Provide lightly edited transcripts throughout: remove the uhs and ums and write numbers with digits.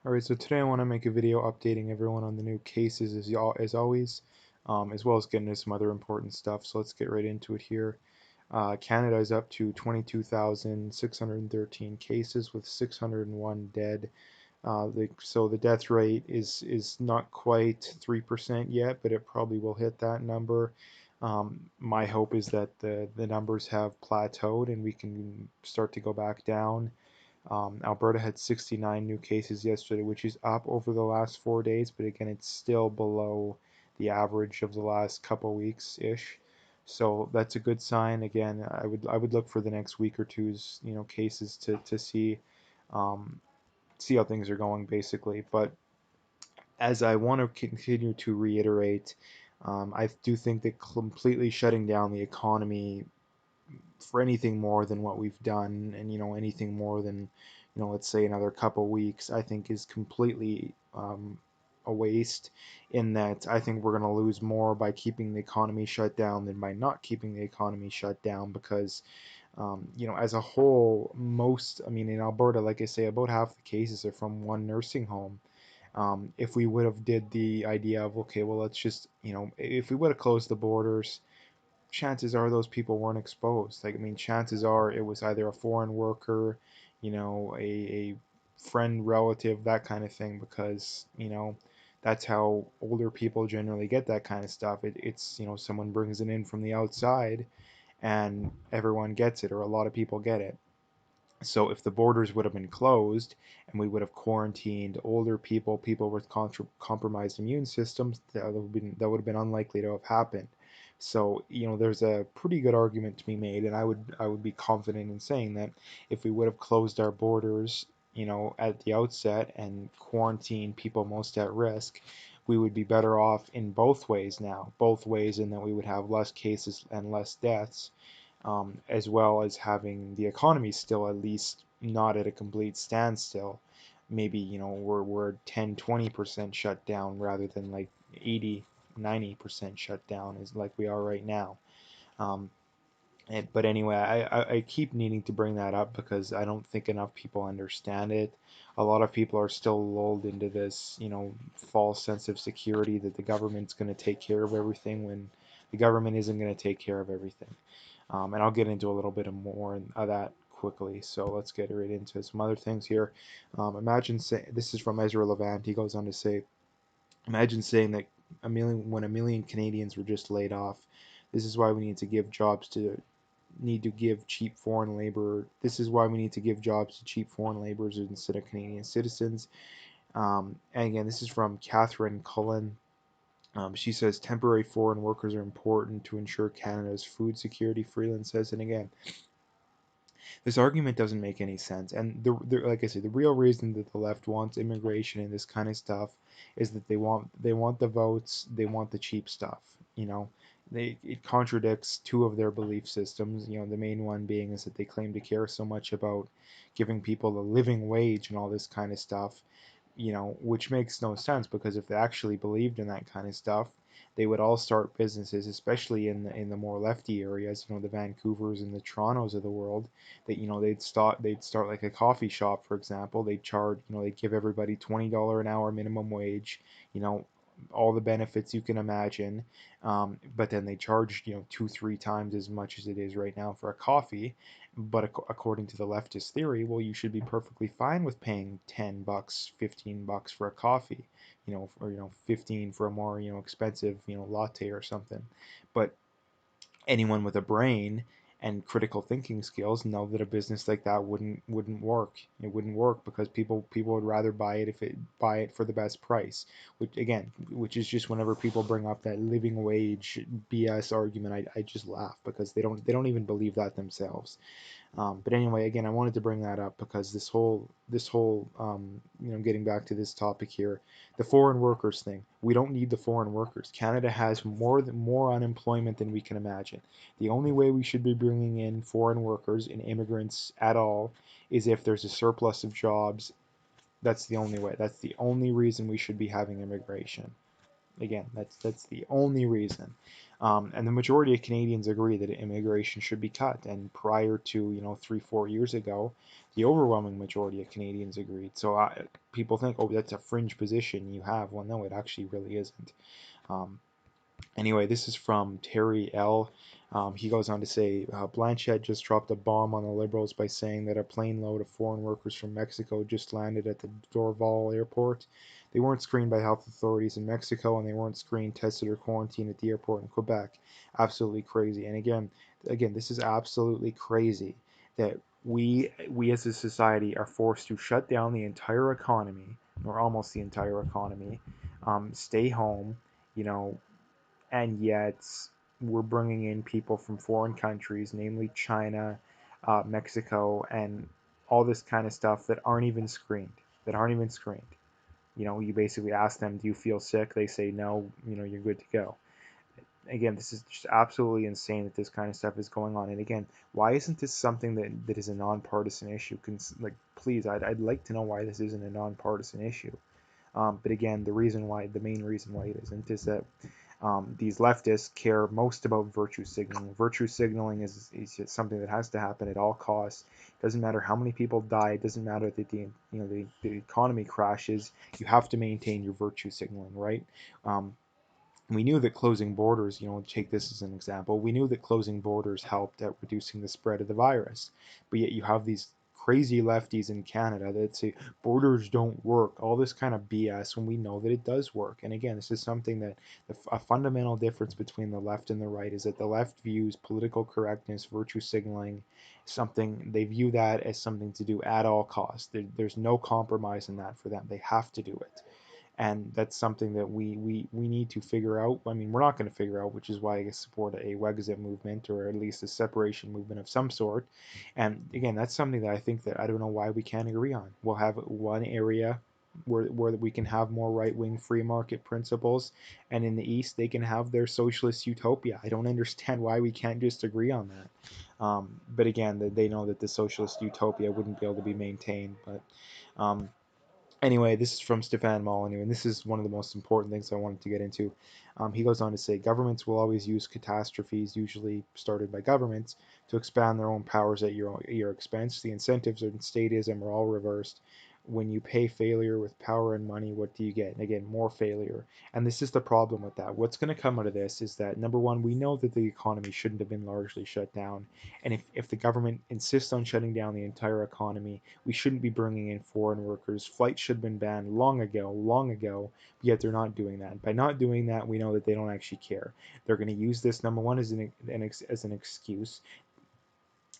Alright, so today I want to make a video updating everyone on the new cases as always, as well as getting into some other important stuff. So let's get right into it here. Canada is up to 22,613 cases with 601 dead. So the death rate is not quite 3% yet, but it probably will hit that number. My hope is that the numbers have plateaued and we can start to go back down. Alberta had 69 new cases yesterday, which is up over the last 4 days, but again, it's still below the average of the last couple weeks ish. So that's a good sign. Again, I would look for the next week or two's cases to um, see how things are going basically. But as I want to continue to reiterate, I do think that completely shutting down the economy for anything more than what we've done, and anything more than let's say another couple weeks, I think is completely a waste. In that I think we're going to lose more by keeping the economy shut down than by not keeping the economy shut down, because as a whole, I mean, in Alberta, like I say, about half the cases are from one nursing home. If we would have did the idea of, okay, well, let's just, if we would have closed the borders, chances are those people weren't exposed. Like, I mean, chances are it was either a foreign worker, a friend, relative, that kind of thing, because, that's how older people generally get that kind of stuff. It's, someone brings it in from the outside and everyone gets it, or a lot of people get it. So if the borders would have been closed and we would have quarantined older people, people with compromised immune systems, that would have been unlikely to have happened. So, there's a pretty good argument to be made, and I would be confident in saying that if we would have closed our borders, at the outset and quarantined people most at risk, we would be better off in both ways now. Both ways in that we would have less cases and less deaths, as well as having the economy still at least not at a complete standstill. Maybe, we're 10, 20% shut down rather than like 80, 90% shut down is like we are right now. Um, but anyway, I keep needing to bring that up because I don't think enough people understand it. A lot of people are still lulled into this, false sense of security that the government's going to take care of everything when the government isn't going to take care of everything. And I'll get into a little bit more of that quickly. So let's get right into some other things here. Imagine this is from Ezra Levant. He goes on to say, imagine saying that when a million Canadians were just laid off. This is why we need to give cheap foreign labor. This is why we need to give jobs to cheap foreign laborers instead of Canadian citizens. And again, this is from Catherine Cullen. She says temporary foreign workers are important to ensure Canada's food security, Freeland says. And again, this argument doesn't make any sense. And like I said, the real reason that the left wants immigration and this kind of stuff is that they want the votes, they want the cheap stuff. It contradicts two of their belief systems. The main one being is that they claim to care so much about giving people a living wage and all this kind of stuff, which makes no sense, because if they actually believed in that kind of stuff, they would all start businesses, especially in the more lefty areas, the Vancouvers and the Torontos of the world. That they'd start like a coffee shop, for example. They'd charge, they'd give everybody $20 an hour minimum wage, you know, all the benefits you can imagine, but then they charge, two, three times as much as it is right now for a coffee. But according to the leftist theory, well, you should be perfectly fine with paying $10, $15 for a coffee, or 15 for a more expensive latte or something. But anyone with a brain and critical thinking skills know that a business like that wouldn't work. It wouldn't work because people would rather buy it for the best price. Which is just, whenever people bring up that living wage BS argument, I just laugh, because they don't even believe that themselves. But anyway, again, I wanted to bring that up because this whole getting back to this topic here, the foreign workers thing. We don't need the foreign workers. Canada has more unemployment than we can imagine. The only way we should be bringing in foreign workers and immigrants at all is if there's a surplus of jobs. That's the only way. That's the only reason we should be having immigration. Again, that's the only reason. And the majority of Canadians agree that immigration should be cut. And prior to 3-4 years ago, the overwhelming majority of Canadians agreed. So people think, oh, that's a fringe position you have. Well, no, it actually really isn't. Um, Anyway, this is from Terry L. He goes on to say, Blanchette just dropped a bomb on the Liberals by saying that a plane load of foreign workers from Mexico just landed at the Dorval airport. They weren't screened by health authorities in Mexico, and they weren't screened, tested, or quarantined at the airport in Quebec. Absolutely crazy. And again, this is absolutely crazy that we as a society are forced to shut down the entire economy, or almost the entire economy, stay home, you know, and yet we're bringing in people from foreign countries, namely China, Mexico, and all this kind of stuff that aren't even screened. That aren't even screened. You basically ask them, "Do you feel sick?" They say no. You're good to go. Again, this is just absolutely insane that this kind of stuff is going on. And again, why isn't this something that is a nonpartisan issue? Like, please, I'd like to know why this isn't a nonpartisan issue. But again, the main reason why it isn't, is that these leftists care most about virtue signaling. Virtue signaling is something that has to happen at all costs. It doesn't matter how many people die. It doesn't matter that the economy crashes. You have to maintain your virtue signaling, right? Um, we knew that closing borders, take this as an example, we knew that closing borders helped at reducing the spread of the virus. But yet you have these crazy lefties in Canada that say borders don't work, all this kind of BS, when we know that it does work. And again, this is something that a fundamental difference between the left and the right is that the left views political correctness, virtue signaling, something, they view that as something to do at all costs. There's no compromise in that for them. They have to do it, and that's something that we need to figure out. I mean, we're not going to figure out, which is why I support a Wexit movement, or at least a separation movement of some sort. And again, that's something that I think that I don't know why we can't agree on. We'll have one area where we can have more right-wing free market principles, and in the East they can have their socialist utopia. I don't understand why we can't just agree on that. But again, they know that the socialist utopia wouldn't be able to be maintained. But anyway, this is from Stefan Molyneux, and this is one of the most important things I wanted to get into. He goes on to say, governments will always use catastrophes, usually started by governments, to expand their own powers at your expense. The incentives in statism are all reversed. When you pay failure with power and money, what do you get? And again, more failure. And this is the problem with that. What's going to come out of this is that, number one, we know that the economy shouldn't have been largely shut down. And if the government insists on shutting down the entire economy, we shouldn't be bringing in foreign workers. Flights should have been banned long ago, but yet they're not doing that. By not doing that, we know that they don't actually care. They're going to use this, number one, as an excuse.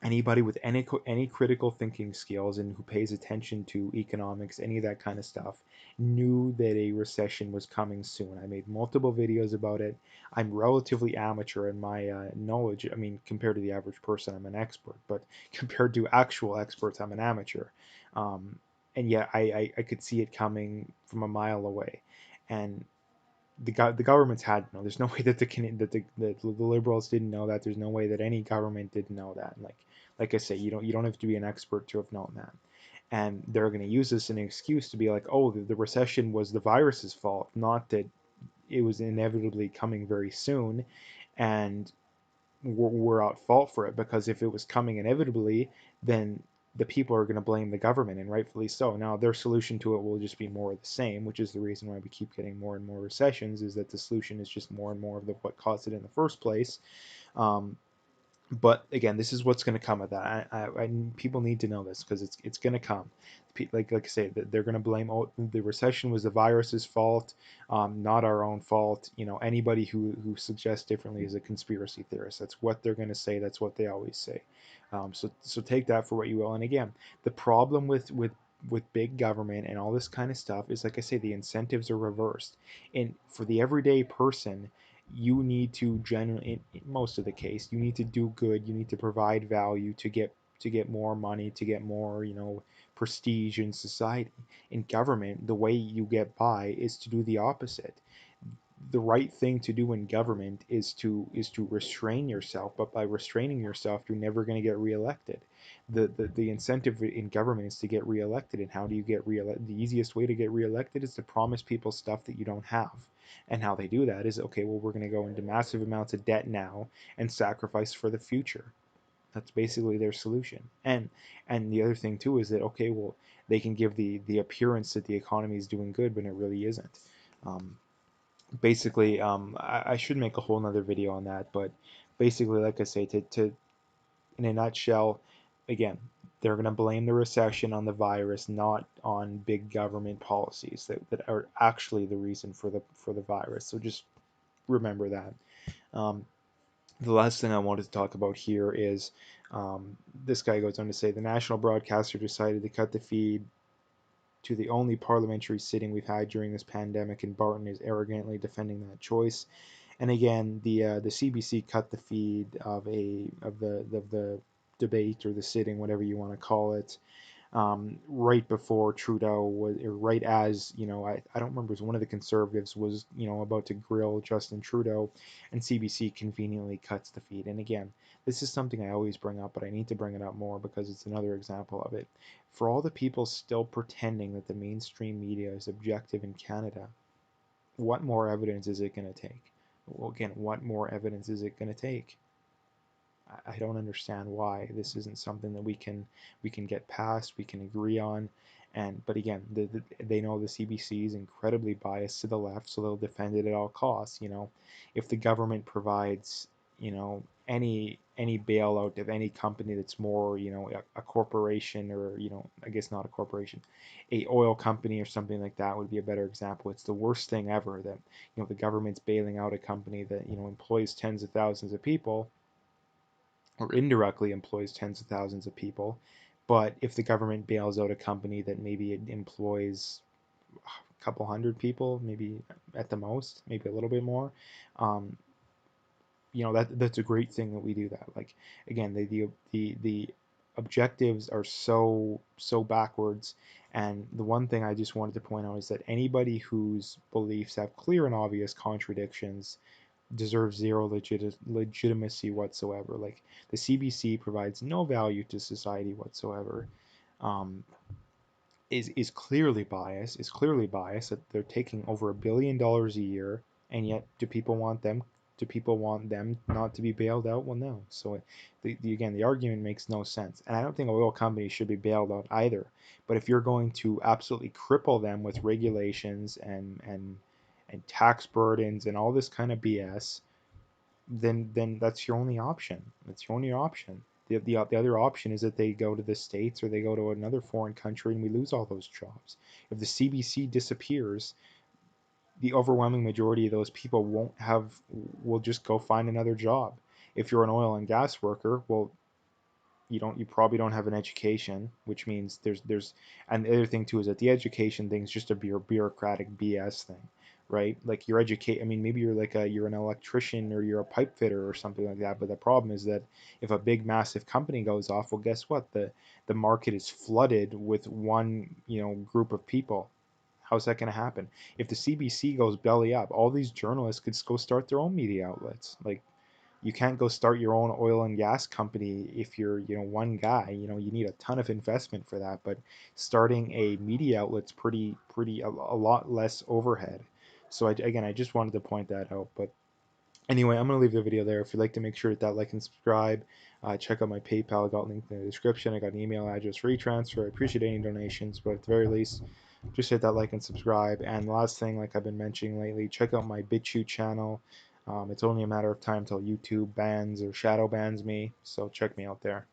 Anybody with any critical thinking skills and who pays attention to economics, any of that kind of stuff, knew that a recession was coming soon. I made multiple videos about it. I'm relatively amateur in my knowledge. I mean, compared to the average person, I'm an expert, but compared to actual experts, I'm an amateur. Um, and yet I could see it coming from a mile away. And the governments had to know. There's no way that the liberals didn't know that. There's no way that any government didn't know that. Like I say, you don't have to be an expert to have known that. And they're going to use this as an excuse to be like, oh, the recession was the virus's fault, not that it was inevitably coming very soon, and we're at fault for it, because if it was coming inevitably, then the people are going to blame the government, and rightfully so. Now, their solution to it will just be more of the same, which is the reason why we keep getting more and more recessions, is that the solution is just more and more of what caused it in the first place. Um, but again, this is what's going to come of that. People need to know this, because it's going to come. Like I say, they're going to blame, oh, the recession was the virus's fault, not our own fault. Anybody who suggests differently is a conspiracy theorist. That's what they're going to say. That's what they always say. So take that for what you will. And again, the problem with big government and all this kind of stuff is, like I say, the incentives are reversed. And for the everyday person, you need to generally, in most of the case, you need to do good, you need to provide value to get more money, to get more, prestige in society. In government, the way you get by is to do the opposite. The right thing to do in government is to restrain yourself, but by restraining yourself, you're never going to get reelected. The incentive in government is to get reelected. And how do you get reelected? The easiest way to get reelected is to promise people stuff that you don't have. And how they do that is, okay, well, we're going to go into massive amounts of debt now and sacrifice for the future. That's basically their solution. And the other thing too is that, okay, well, they can give the appearance that the economy is doing good, but it really isn't. Um, basically, I should make a whole nother video on that, but basically, like I say, to in a nutshell, again, they're going to blame the recession on the virus, not on big government policies that are actually the reason for the virus. So just remember that. Um, the last thing I wanted to talk about here is this guy goes on to say the national broadcaster decided to cut the feed to the only parliamentary sitting we've had during this pandemic, and Barton is arrogantly defending that choice. And again, the CBC cut the feed of the debate or the sitting, whatever you want to call it, right before Trudeau was, or right as, I don't remember, it was one of the Conservatives was, about to grill Justin Trudeau, and CBC conveniently cuts the feed. And again, this is something I always bring up, but I need to bring it up more because it's another example of it. For all the people still pretending that the mainstream media is objective in Canada, what more evidence is it going to take? Well, again, what more evidence is it going to take? I don't understand why this isn't something that we can get past, we can agree on. And but again, they know the CBC is incredibly biased to the left, so they'll defend it at all costs. If the government provides, any bailout of any company that's more, a corporation, or, I guess not a corporation, a oil company or something like that would be a better example. It's the worst thing ever that, the government's bailing out a company that, employs tens of thousands of people, or indirectly employs tens of thousands of people. But if the government bails out a company that maybe it employs a couple hundred people, maybe at the most, maybe a little bit more, um, that's a great thing that we do that. Like, again, the objectives are so backwards. And the one thing I just wanted to point out is that anybody whose beliefs have clear and obvious contradictions deserves zero legitimacy whatsoever. Like, the CBC provides no value to society whatsoever. Um, is clearly biased. Is clearly biased that they're taking over $1 billion a year, and yet do people want them? Do people want them not to be bailed out? Well, no. So again, the argument makes no sense, and I don't think oil companies should be bailed out either. But if you're going to absolutely cripple them with regulations and tax burdens and all this kind of BS, then that's your only option. That's your only option. The other option is that they go to the States or they go to another foreign country and we lose all those jobs. If the CBC disappears, the overwhelming majority of those people will just go find another job. If you're an oil and gas worker, well, you probably don't have an education, which means and the other thing too is that the education thing is just a bureaucratic BS thing, right? Like, I mean, maybe you're an electrician or you're a pipe fitter or something like that, but the problem is that if a big massive company goes off, well, guess what? The market is flooded with one, group of people. How's that going to happen? If the CBC goes belly up, all these journalists could go start their own media outlets. Like, you can't go start your own oil and gas company if you're, one guy. You need a ton of investment for that. But starting a media outlet's pretty a lot less overhead. So again, I just wanted to point that out. But anyway, I'm gonna leave the video there. If you'd like to, make sure to hit that like and subscribe. Check out my PayPal. I got linked in the description. I got an email address for e-transfer. I appreciate any donations, but at the very least, just hit that like and subscribe. And last thing, like I've been mentioning lately, check out my BitChute channel. It's only a matter of time till YouTube bans or shadow bans me, so check me out there.